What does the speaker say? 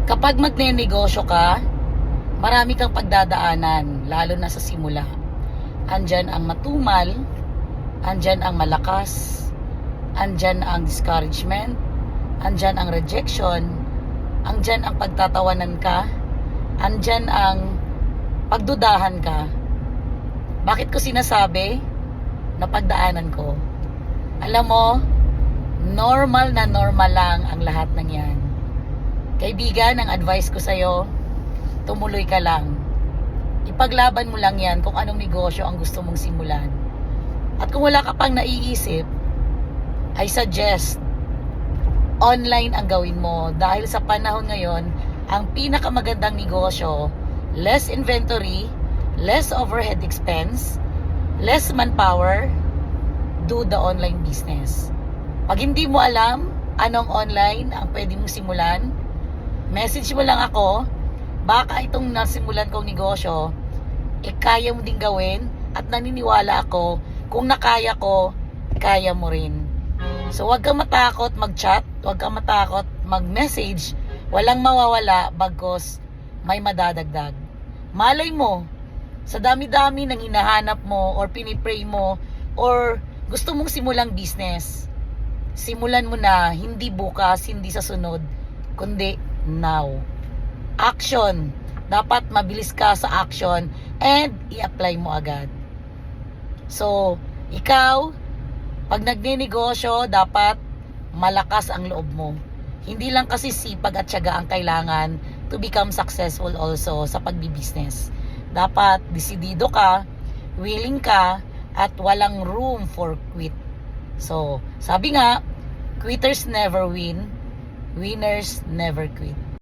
Kapag magnenegosyo ka, marami kang pagdadaanan, lalo na sa simula. Andyan ang matumal, andyan ang malakas, andyan ang discouragement, andyan ang rejection, andyan ang pagtatawanan ka, andyan ang pagdudahan ka. Bakit ko sinasabi na pagdaanan ko? Alam mo, normal na normal lang ang lahat ng yan. Kaibigan, ang advice ko sa'yo, tumuloy ka lang. Ipaglaban mo lang yan kung anong negosyo ang gusto mong simulan. At kung wala ka pang naiisip, I suggest, online ang gawin mo. Dahil sa panahon ngayon, ang pinakamagandang negosyo, less inventory, less overhead expense, less manpower, do the online business. Pag hindi mo alam anong online ang pwede mong simulan, message mo lang ako. Baka itong nasimulan kong negosyo, kaya mo din gawin at naniniwala ako, kung nakaya ko, kaya mo rin. So huwag kang matakot mag-chat, huwag kang matakot mag-message, walang mawawala bagkos may madadagdag. Malay mo, sa dami-dami ng hinahanap mo or pinipray mo or gusto mong simulang business, simulan mo na, hindi bukas, hindi sa sunod, kundi now. Action. Dapat mabilis ka sa action and i-apply mo agad. So, ikaw, pag nagnenegosyo, dapat malakas ang loob mo. Hindi lang kasi sipag at tiyaga ang kailangan to become successful also sa pagbibusiness. Dapat desidido ka, willing ka, at walang room for quit. So, sabi nga, quitters never win, winners never quit.